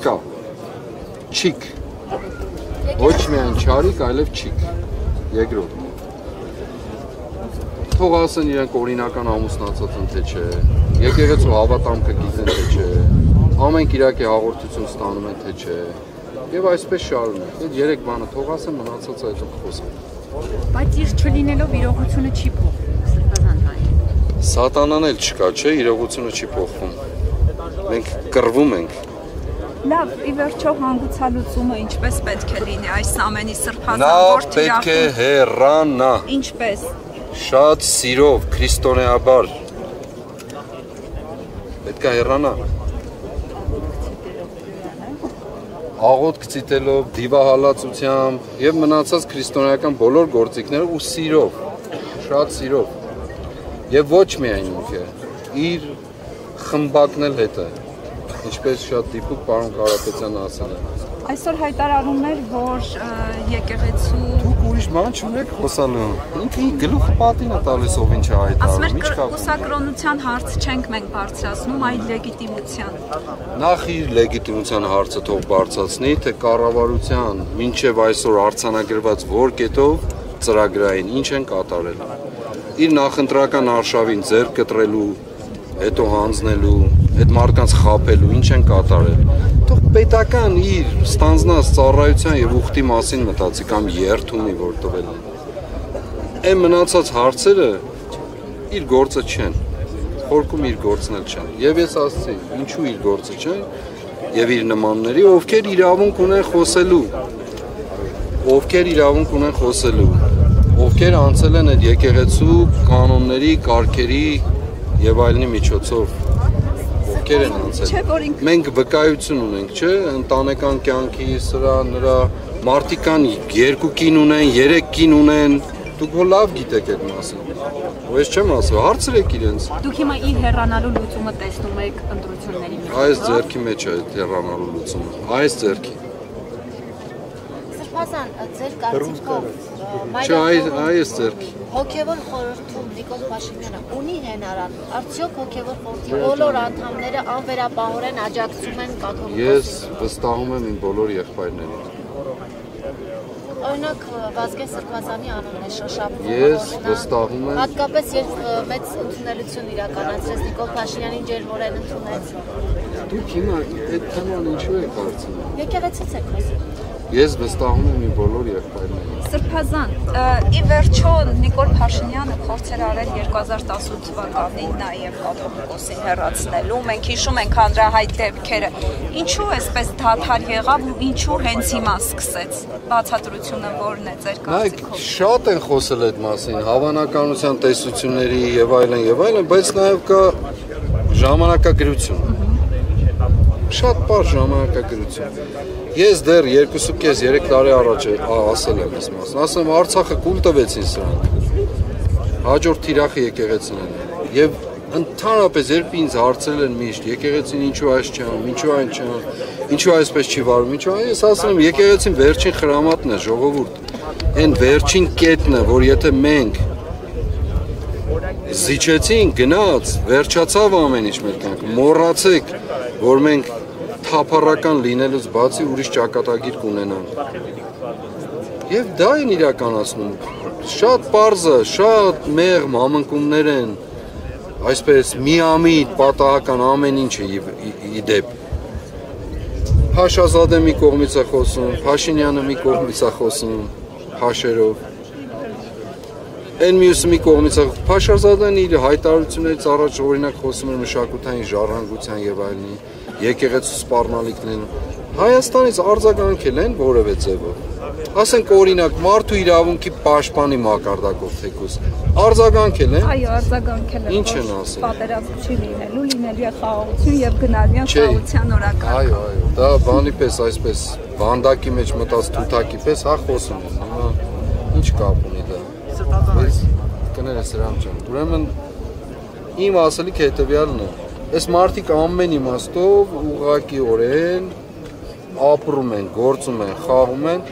չկա։ Չիկ։ Ոչ միայն չարիք, այլև չիկ։ Երկրորդ։ Թող ասեն իրենք օրինական ամուսնացած են թե չէ, եկեղեցու հավատամքը գիտեն թե չէ, ամենք իրակի հաղորդություն ստանում են թե չէ, եւ այսպես շարունակ։ Այդ երեք բանը թող ասեն, մնացածը այդ խոսեն։ Բայց իր չլինելով իրողությունը չի փոխվում, Սրբազան հայ։ Սատանան էլ չկա, չէ, իրողությունը չի փոխվում։ Մենք կռվում ենք։ Լավ, ի վերջո հանգուցալուծումը ինչպես պետք է լինի այս ամենի Սրբազան Նա որ պետք է հեռանա։ Ինչպես։ Շատ սիրով, քրիստոնեաբար։ Պետք է հեռանա։ Աղոթք ցիտելով, դիվահալածությամբ եւ մնացած քրիստոնեական բոլոր գործիքներով ու սիրով, շատ սիրով։ Եվ ոչ միայն ինքը, իր խմբակն էլ հետը, ինչպես շատ դիպուկ պարոն Կարապետյանը ասել է։ Այսօր հայտարարում էր, որ եկեղեցու Դուք ուրիշ բան չունեք խոսալու։ Ինքը գլուխը պատին է տալիս ով ինչ է հայտարարում, ինչ կա։ Կուսակրոնության հարց չենք մենք բարձրացնում, այլ լեգիտիմության։ Նախ իր լեգիտիմության հարցը թող բարձրացնի, թե կառավարության մինչև այսօր արձանագրված որ կետով ծրագրային ինչ են կատարել։ Իր նախընտրական արշավին ձեռք կտրելու, հետո հանձնելու, այդ մարդկանց խաբելու, ինչ են կատարել։ Թող պետական իր ստանձնած ծառայության եւ ուխտի մասին մտածի կամ երթումի որ տվել են։ Այն մնացած հարցերը իր գործը չեն։ Խորքում իր գործն էլ չեն։ Եվ ես ասացի, ինչու իր գործը չեն, եւ իր նմանների, ովքեր իրավունք ունեն խոսելու։ Ովքեր իրավունք ունեն խոսելու։ Ովքեր անցել են այդ եկեղեցու կանոնների, կարգերի եւ այլնի միջոցով ովքեր են անցել։ Մենք վկայություն ունենք, չէ, ընտանեկան կյանքի սրա նրա մարտիկան 2 կին ունեն, 3 կին ունեն։ Դուք որ լավ գիտեք այդ մասին։ Ու ես չեմ ասում, հարցրեք իրենց։ Դուք հիմա իր հեռանալու լուծումը տեսնում եք ընտրությունների մեջ։ Այս ձեռքի մեջ է այդ հեռանալու լուծումը։ Այս ձեռքի։ Սրբազան, ձեր կարծիքով այս ձեռքի։ Հոգևոր խորհրդում Նիկոլ Փաշինյանը ունի հենարան, արդյոք հոգևոր խորհրդի բոլոր անդամները անվերապահորեն աջակցում են կաթողիկոսին։ Ես վստահում եմ իմ բոլոր եղբայրներին։ Օրինակ Վազգեն Սրբազանի անունն է շոշափվում։ Ես վստահում եմ։ Հատկապես երբ մեծ ընդունելություն իրականացրեց Նիկոլ Փաշինյանին ջերմորեն ընդունեց։ Դուք հիմա այդ թեման ինչու եք հարցնում։ Եկեղեցից եք խոսում։ Ես վստահում եմ իմ բոլոր եղբայրներին։ Սրբազան, ի վերջո Նիկոլ Փաշինյանը փորձեր արել 2018 թվականին նաև կաթողիկոսին հեռացնելու։ Մենք հիշում ենք հանրահայտ դեպքերը։ Ինչու էսպես դադար եղավ ու ինչու հենց հիմա սկսեց։ Բացատրությունը որն է ձեր կարծիքով։ Շատ են խոսել այդ մասին, հավանականության տեսությունների եւ այլն, բայց նաեւ կա ժամանակագրություն։ Շատ բարձ ժամանակագրություն։ Ես դեռ 2.5-3 տարի առաջ ասել եմ այս մասն։ Ասեմ Արցախը կուլ տվեցին սրանք։ Հաջորդ թիրախը եկեղեցին են։ Եվ ընդհանրապես երբ ինձ հարցրել են միշտ եկեղեցին ինչու այս չան, ինչու այն չան, ինչու այսպես չի վարվում, ինչու այն, ես ասում եմ եկեղեցին վերջին խրամատն է, ժողովուրդ։ Այն վերջին կետն է, որ եթե մենք զիջեցին, գնաց, վերջացավ ամեն ինչ մեր կյանքը, մոռացեք, որ մենք թափառական լինելուց բացի ուրիշ ճակատագիր կունենանք։ Եվ դա են իրականացնում։ Շատ պարզը, շատ մեղմ համընկումներ են, այսպես միամիտ պատահական ամեն ինչը ի դեպ։ Փաշազադը մի կողմից է խոսում, Փաշինյանը մի կողմից է խոսում, փաշերով։ Այն մյուսը մի կողմից է, Փաշազադեն իր հայտարարություններից առաջ օրինակ խոսում էր մշակութային ժառանգության եւ այլնի, եկեղեցու սպառնալիքներն։ Հայաստանից արձագանքել են որևէ ձևով։ Ասենք օրինակ մարդու իրավունքի պաշտպանի մակարդակով թեկուզ արձագանքել են։ Այո, արձագանքել են։ Ինչ են ասել։ Պատերազմ չի լինելու, լինելու է խաղաղություն եւ գնալու են խաղաղության օրակարգ։ Այո, դա բանի պես այսպես վանդակի մեջ մտած թութակի պես հա խոսում են։ Հիմա ինչ կապ ունի դա։ Ես կներես Սրամ ջան։ Ուրեմն իմ ասելիքը հետեւյալն է։ Այս մարդիկ ամեն իմաստով ուղղակիորեն ապրում են, գործում են, խաղում են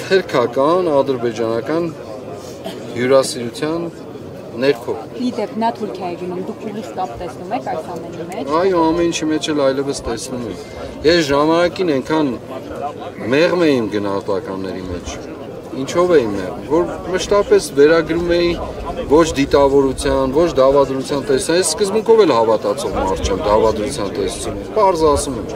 թերքական, ադրբեջանական հյուրասիրության Ներքո։ Իդեպ նա Թուրքիա է գնում, դուք ուղիղ կապ տեսնում եք այս ամենի մեջ։ Այո, ամեն ինչի մեջ էլ այլևս տեսնում եմ։ Ես ժամանակին այնքան մեղմ էի գնահատականների մեջ։ Ինչով էի մեղմ, որ մշտապես վերագրում էի ոչ դիտավորության, ոչ դավադրության տեսության, ես սկզբունքով էլ հավատացող մարդ չեմ դավադրության տեսությունը, պարզ ասում եմ։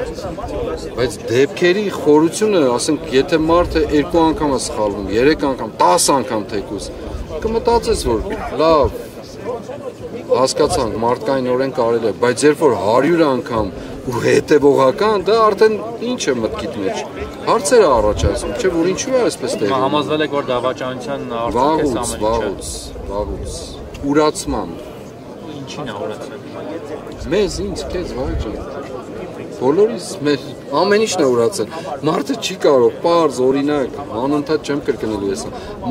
Բայց դեպքերի խորությունը, ասենք, եթե մարդը 2 անգամ է սխալվում, 3 անգամ, 10 անգամ թեկուզ, կմտածես, որ լավ, հասկացանք, մարդկայնորեն կարելի է, բայց երբ որ 100 անգամ ու հետևողական, դա արդեն ինչ է մտքիդ մեջ։ Հարցեր է առաջացնում, չէ՞ որ ինչու է այսպես տեղի։ Համոզվել եք, որ դավաճանության արդյունք է ամենը։ Վաղուց, ուրացման։ Ինչին է ուրացել։ Մեզ, ինձ, քեզ, վայ բոլորիս մեր ամեն ինչն է ուրացել։ Մարդը չի կարող, պարզ, օրինակ, անընդհատ չեմ կրկնելու ես։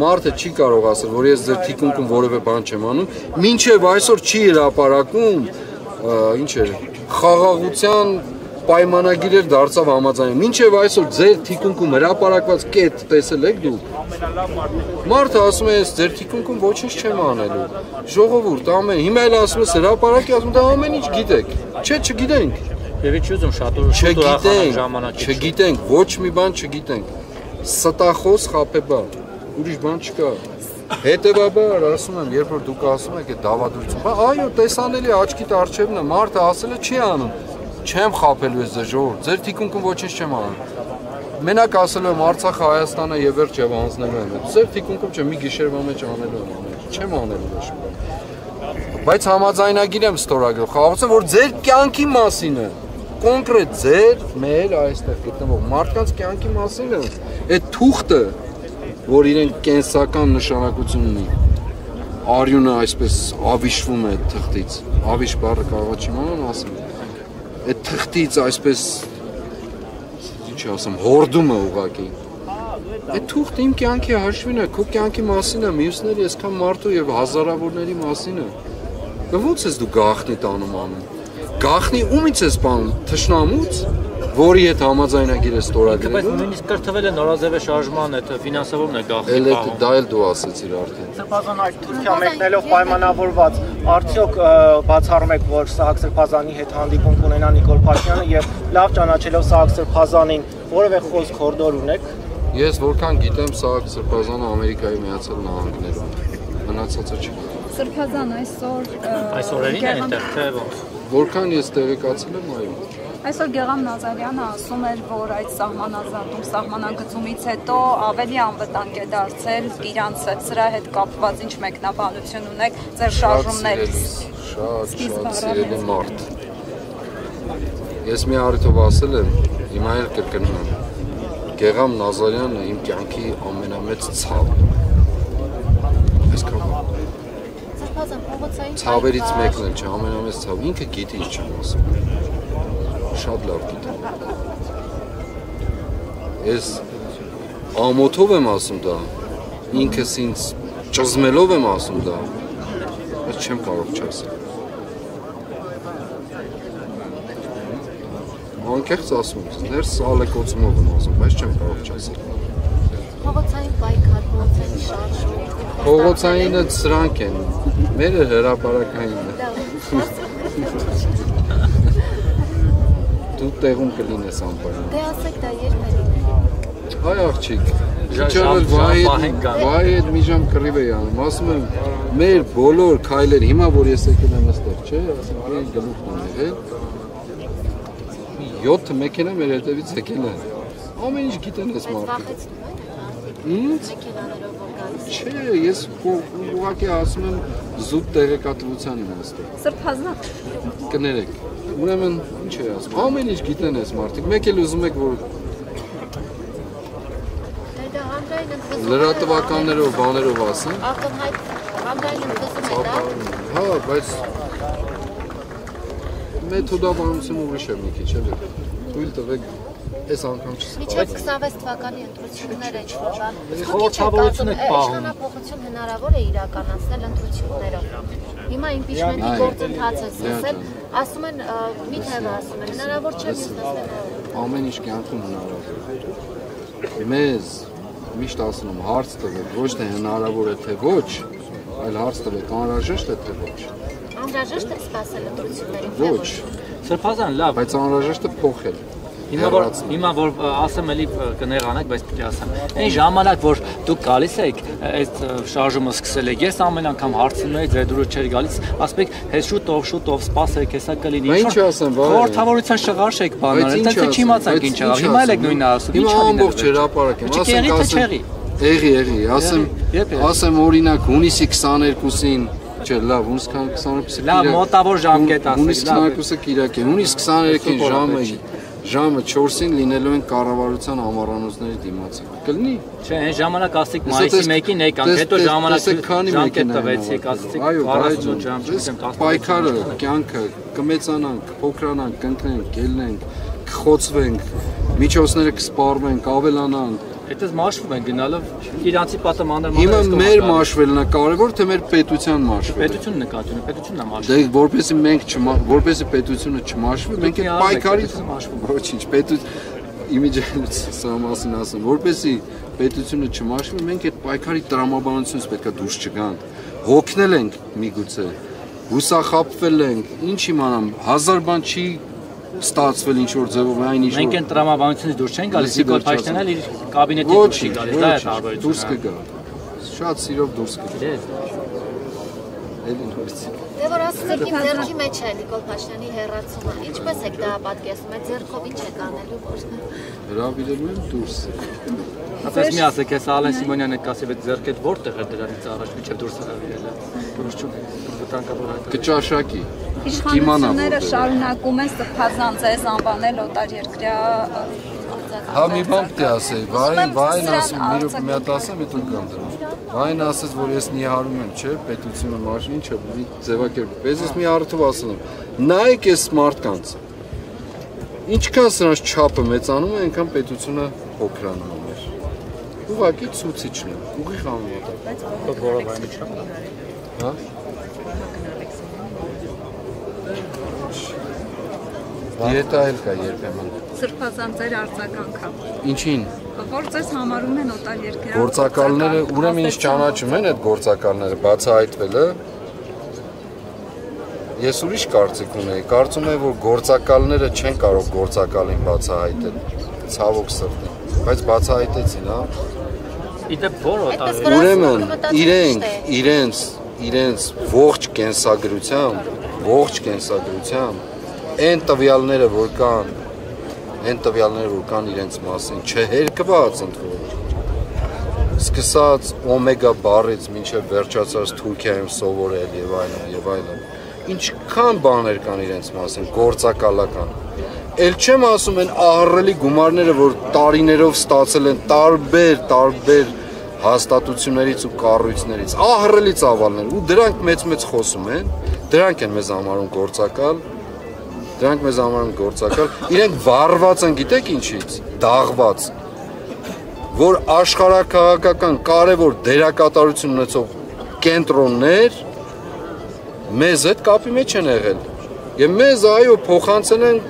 Մարդը չի կարող ասել, որ ես ձեր թիկունքում որևէ բան չեմ անում, մինչև այսօր չի հրապարակում, ինչ էր, խաղաղության պայմանագիրեր դարձավ համաձայն։ Մինչև այսօր ձեր թիկունքում հրապարակված կետ տեսել եք դուք։ Մարդը ասում է, ես ձեր թիկունքում ոչինչ չեմ անելու։ Ժողովուրդ, ամեն, հիմա էլ ասում ես հրապարակի, ասում դա ամեն ինչ գիտեք։ Չէ, չգիտենք։ Եվ չի ուզում շատ ուրախանալ ժամանակից։ Չգիտենք, ոչ մի բան չգիտենք։ Ստախոս խաբեբար, ուրիշ բան չկա։ Հետևաբար ասում եմ, երբ որ դուք ասում եք այդ դավադրություն, այո, տեսանելի աչքիդ առջևն է, մարդը ասել է չի անում։ Չեմ խաբելու ես ձեր ժողովուրդ, ձեր թիկունքում ոչինչ չեմ անում։ Մենակ ասել եմ Արցախը, Հայաստանը եւ վերջ եւ անցնելու եմ։ Ձեր թիկունքում չէ, մի գիշերվա մեջ անելու եմ ամեն ինչ։ Չեմ անելու ոչ մի բան։ Բայց համաձայնագիր եմ ստորագրել, խաղացում որ ձեր կյանքի մասին է։ Կոնկրետ ձեր, մեր այստեղ գտնվող մարդկանց կյանքի մասին է։ Այդ թուղթը, որ իրեն կենսական նշանակություն ունի, արյունը այսպես ավիշվում է թղթից, ավիշ բառը կարող չիմանան ասեմ, այդ թղթից այսպես, ինչ ասեմ, հորդում է ուղղակի, այդ թուղթը իմ կյանքի հաշվին է, քո կյանքի մասին է, մյուսների այսքան մարդու և հազարավորների մասին է, ոնց ես դու գաղտնի տանում անում, գաղտնի ումից ես պանում, թշնամուց, որի հետ համաձայնագիր է ստորագրել։ Բայց նույնիսկ կրթվել է նորաձև շարժման այդ ֆինանսավորումն է գաղտնի պահում։ Դա էլ դու ասեցիր արդեն։ Սրբազան այդ Թուրքիա մեկնելով պայմանավորված, արդյոք բացառում եք, որ Սահակ Սրբազանի հետ հանդիպում կունենա Նիկոլ Փաշինյանը եւ լավ ճանաչելով Սահակ Սրբազանին, որևէ խոսք հորդոր ունեք։ Ես որքան գիտեմ, Սահակ Սրբազանը Ամերիկայի Միացյալ Նահանգներում է։ Մնացածը չգիտեմ։ Սրբազան այսօրերին է այնտեղ թե ոնց։ Որքան ես տեղեկացել եմ, այո։ Այսօր Գեղամ Նազարյանը ասում էր, որ այդ սահմանագծումից հետո ավելի անվտանգ է դարձել իրանցը, սրա հետ կապված ինչ մեկնաբանություն ունեք ձեր շարժումներից։ Շատ սիրելի մարդ։ Ես մի առիթով ասել եմ, հիմա էլ կրկնում եմ։ Գեղամ Նազարյանը իմ կյանքի ամենամեծ ցավն է։ Այսքան ցավերից մեկն էլ չէ, ամենամեծ ցավ, ինքը գիտի ինչ եմ ասում, շատ լավ գիտի, ես ամոթով եմ ասում դա, ինքս ինձ ճզմելով եմ ասում դա, բայց չեմ կարող չասել, անկեղծ ասում, ներս ալեկոցումով եմ ասում, բայց չեմ կարող չասել, Փողոցային պայքար, փողոցային շարժում Փողոցայինը սրանք են, մերը հրապարակային է։ Դու տեղում կլինես անպայման։ Դե ասեք դա երբ է լինի։ Հայ աղջիկ, իջավել վայ այդ մի ժամ կռիվ էի անում, ասում եմ, մեր բոլոր քայլեր, հիմա որ ես եկել եմ այստեղ, չէ, ասում եմ, գլուխն եմ եղել, 7 մեքենա մեր հետևից եկել են, ամեն ինչ գիտեն ես մարդիկ։ Ինձ? Չէ, ես ուղղակի ասում եմ զուտ տեղեկատվության իմաստով։ Սրբազան։ Կներեք, ուրեմն ինչ է ասում, ամեն ինչ գիտեն ես մարդիկ, մեկ էլ ուզում եք, որ լրատվականներով, բաներով ասեն։ Ակնհայտ հանրային ընդգծում է դա։ Հա, բայց մեթոդաբանությունը ուրիշ է մի քիչ, էլի։ Թույլ տվեք Այս անգամ չսպասում։ Միջև 26 թվականի ընտրությունները ինչ-որ բան։ Խորհրդավորություն եք պահում։ Իշխանափոխություն հնարավոր է իրականացնել ընտրություններով։ Հիմա իմպիչմենտի գործընթացը սկսել, ասում են, մի թևը ասում են, հնարավոր չէ միսնասել։ Ամեն ինչ կյանքում հնարավոր է։ Մեզ միշտ ասում եմ հարց տվեք, ոչ թե հնարավոր է թե ոչ, այլ հարց տվեք, անհրաժեշտ է թե ոչ։ Անհրաժեշտ է սպասել ընտրություններին։ Ոչ, Սրբազան, լավ։ բայց անհրաժեշտ է փոխել։ Հիմա որ ասեմ էլի կներանանք, բայց պիտի ասեմ։ Այն ժամանակ որ դուք գալիս եք, այդ շարժումը սկսել եք, ես ամեն անգամ հարցնում եի, ձեր դուրս չէր գալիս, ասում եք, հես շուտով սպասեք, հեսա կլինի։ Ինչ ասեմ, խորհրդավորության շղարշ եք բանալ, դա չիմացանք ինչ եղավ։ Հիմա էլ եք նույնը ասում, ինչ ա լինել։ Ամբողջ հրապարակ եմ, ասեմ օրինակ հունիսի 22-ին, չէ, լավ, հունիս 22-ը լավ, մոտավոր ժամկետ ասեք, հունիս 22-ը կիրակ է, հունիս 23-ին ժամը 4-ին լինելու են կառավարության ամառանոցների դիմացը։ Կլինի։ Չէ, այն ժամանակ ասիկ մայիսի 1-ին եկանք, հետո ժամկետ տվեցիք, ասեցիք 48 ժամ, չգիտեմ 10 պայքարը, կյանքը, կմեծանանք, կփոքրանանք, կընկնենք, կելնենք, կխոցվենք, միջոցները կսպառվենք, ավելանանք։ Հետո մաշվում են գնալով իրանցի պատը մանր Հիմա մեր մաշվելն է կարևոր, թե մեր պետության մաշվելը։ Պետությունն նկատի ունի, պետությունն է մաշվում։ Դե որպեսզի մենք որպեսզի պետությունը չմաշվի, մենք այդ պայքարի ոչինչ, իմիջիայից սա մասին ասեմ, որպեսզի պետությունը չմաշվի, մենք այդ պայքարի տրամաբանությունից պետք է դուրս չգանք։ Հոգնել ենք միգուցե, հուսախաբվել ենք, ինչ իմանամ, հազար բան չի ստացվել ինչ որ ձևով այն ինչ մենք այն տրամաբանությունից դուրս չենք գալիս, Նիկոլ Փաշինյանն էլ իր կաբինետից դուրս չի գալիս, դա է տարբերությունը։ Դուրս կգա։ Շատ սիրով դուրս կգա։ Էլի նորից։ Դե որ ասացեք իմ ձեռքի մեջ է Նիկոլ Փաշինյանի հեռացումը, ինչպես եք դա պատկերացնում, այդ ձեռքով ինչ եք անելու, որ հրավիրելու եմ դուրս։ Ասես մի ասեք, ես Ալեն Սիմոնյանը կասի, այդ ձեռքդ որտեղ է դրանից առաջ միջև դուրս հրավիրել է։ Դուրս չունի, վտանգավոր է։ Կճաշակի։ Իշխանությունները շարունակում են սրբազան ձեզ անվանել օտարերկրյա Հա մի բան պետք է ասեի, վայն ասում, մի հատ ասեմ, հետո կամ դրան։ Վայն ասեց, որ ես նիհարում եմ, չէ, պետությունը մաշին, չէ, մի ձևակերպ։ Ես մի առթով ասել եմ, նայեք այս մարդկանց։ Ինչքան սրանց չափը մեծանում է, այնքան պետությունը փոքրանում է։ Ուղղակի ցուցիչն է, ուղիղ համեմատակ։ Որով այն չափ։ Հա։ Դիետա էլ կա երբեմն։ Սրբազան ձեր արձագանքա։ Ինչին։ Որ ձեզ համարում են օտարերկրյա։ Գործակալները, ուրեմն ինչ ճանաչում են այդ գործակալները, բացահայտվելը։ Ես ուրիշ կարծիք ունեի, կարծում եմ, որ գործակալները չեն կարող գործակալին բացահայտել, ցավոք սրտի, բայց բացահայտեցին, հա։ Իդեպ որ օտարերկրյա։ Ուրեմն իրենց ողջ կենսագրությամբ այն տվյալները, որ կան իրենց մասին, չհերկված ընդվոր։ Սկսած օմեգա բառից մինչև վերջացած Թուրքիայում սովորել եւ այլն։ Ինչքան բաներ կան իրենց մասին, գործակալական։ Էլ չեմ ասում են ահռելի գումարները, որ տարիներով ստացել են տարբեր հաստատություններից ու կառույցներից, ահռելի ծավալներ, ու դրանք մեծ խոսում են, դրանք են մեզ համարում գործակալ, իրենք վառված են, գիտեք ինչից, դաղված, որ աշխարհաքաղաքական կարևոր դերակատարություն ունեցող կենտրոններ մեզ հետ կապի մեջ են եղել, եւ մեզ այո փոխանցել են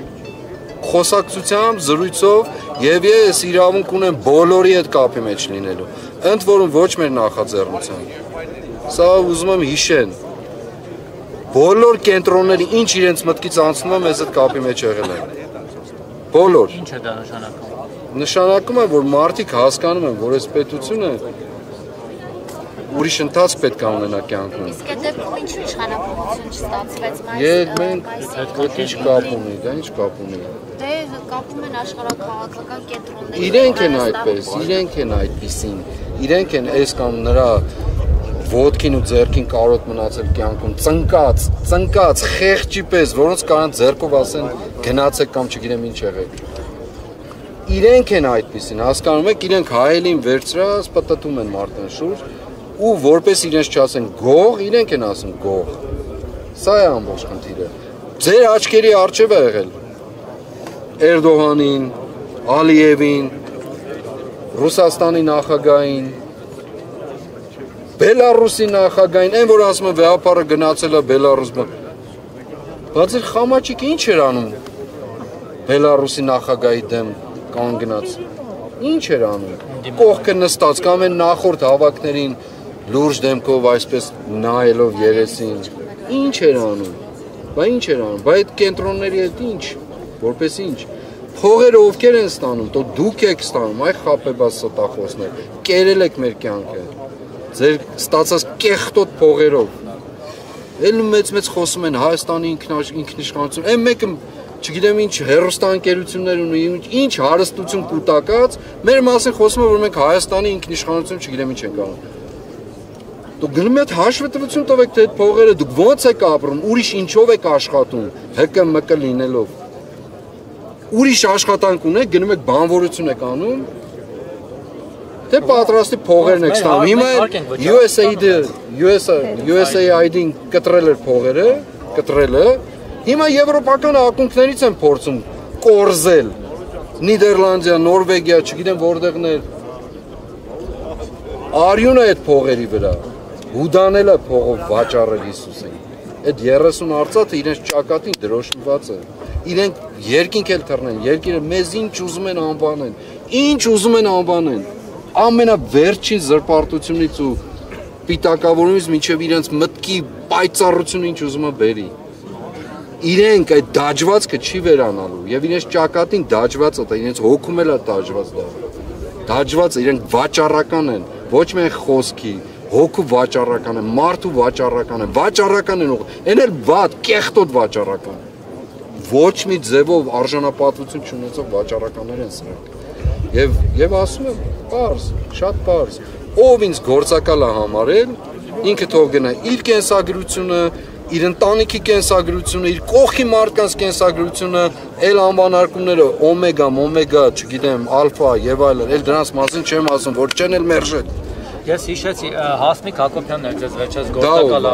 խոսակցությամբ, զրույցով եւ ես իրավունք ունեմ բոլորի հետ կապի մեջ լինելու, ընդ որում ոչ մեր նախաձեռնությամբ, սա ուզում եմ հիշեն, բոլոր կենտրոնների ինչ իրենց մտքից անցնում է մեզ այդ կապի մեջ եղել են։ Բոլոր։ Ինչ է դա նշանակում։ Նշանակում է, որ մարդիկ հասկանում են, որ այս պետությունը ուրիշ ընթացք պետք է ունենա կյանքում։ Իսկ այդ դեպքում ինչու իշխանապահություն չստացվեց Ինչ կապ ունի, դա ինչ կապ ունի։ Դե կապում են աշխարհաքաղաքական կենտրոնները։ Իրենք են այդպիսին, իրենք են այս կամ նրա ոտքին ու ձեռքին կարոտ մնացել կյանքում, ծնկած, խեղճի պես, որոնց կարան ձեռքով ասեն գնացեք կամ չգիտեմ ինչ եղեք։ Իրենք են այդպիսին, հասկանում եք, իրենք հայելին վերցրած պտտում են մարդն շուրջ ու որպես իրենց չասեն գող, իրենք են ասում գող։ Սա է ամբողջ խնդիրը։ Ձեր աչքերի առջև է եղել Էրդողանին, Ալիևին, Ռուսաստանի նախագահին, Բելարուսի նախագահին, այն որ ասում են վեհապարը գնացել է Բելարուսը։ Բայց իր խամաչիկը ինչ էր անում Բելարուսի նախագահի դեմ կանգնած։ Ինչ էր անում։ Կողքը նստած կամ այն նախորդ հավաքներին լուրջ դեմքով այսպես նայելով երեսին, ինչ էր անում, բա այդ կենտրոնների հետ ինչ, որպես ինչ, փողերը ովքեր են ստանում, то դուք եք ստանում, այ խապեբաս ստախոսներ, կերել եք մեր կյանքը, ձեր ստացած կեղտոտ փողերով, էլ մեծ խոսում են Հայաստանի ինքնիշխանություն, այն մեկը չգիտեմ ինչ հերոստանգերություններ ունի, ինչ հարստություն կուտակած, մեր մասին խոսում է, որ մենք Հայաստանի ինքնիշխանություն չգիտեմ ինչ ենք անում։ Դուք գնում եք հաշվետվություն տվեք թե այդ փողերը դուք ո՞նց եք ապրում, ուրիշ ինչով եք աշխատում, ՀԿՄԿ լինելով։ Ուրիշ աշխատանք ունեք, գնում եք բանվորություն եք անում, թե պատրաստի փողերն եք ստանում։ Հիմա USAID-ին կտրել էր փողերը, հիմա եվրոպական ակունքներից են փորձում կորզել, Նիդերլանդիա, Նորվեգիա, չգիտեմ որտեղներ, արյուն է այդ փողերի վրա, հուդանել է փողով վաճառել Հիսուսին, այդ 30 արծաթը իրենց ճակատին դրոշմված է, իրենք երկինք էլ թռնեն, երկիրը մեզ ինչ ուզում են անվանեն, ամենավերջին զրպարտությունից ու պիտակավորումից մինչև իրենց մտքի պայծառությունը ինչ ուզում է բերի, իրենք այդ դաջվածքը չի վերանալու և իրենց ճակատին դաջվածը, իրենց հոգում էլ է դաջվածը, իրենք վաճառական են, ոչ միայն խոսքի, հոգու վաճառական են, մարդու վաճառական են, են էլ վատ, կեղտոտ վաճառական, ոչ մի ձևով արժանապատվություն չունեցող վաճառականներ են սրանք, և ասում եմ, պարզ, շատ պարզ, ով ինձ գործակալ է համարել, ինքը թող գնա իր կենսագրությունը, իր ընտանիքի կենսագրությունը, իր կողքի մարդկանց կենսագրությունը, էլ անվանարկումները, օմեգա, չգիտեմ, ալֆա և այլն, էլ դրանց մասին չեմ ասում, որ չեն էլ մերժել։ Ես հիշեցի, Հասմիկ Հակոբյանն էր ձեզ վերջերս գործակալը։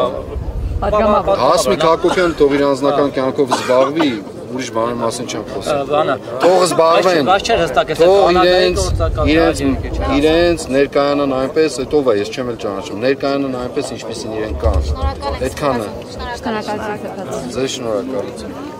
Հասմիկ Հակոբյանը թող իր անձնական կյանքով զբաղվի, ուրիշ բանի մասին չեմ խոսում։ Թող զբաղվեն, թող իրենց ներկայանան այնպես, հետո վա ես չեմ էլ ճանաչում, ներկայանան այնպես ինչպեսին իրենք կան, այդքանը։ Շնորհակալություն։ Ձեզ շնորհակալություն։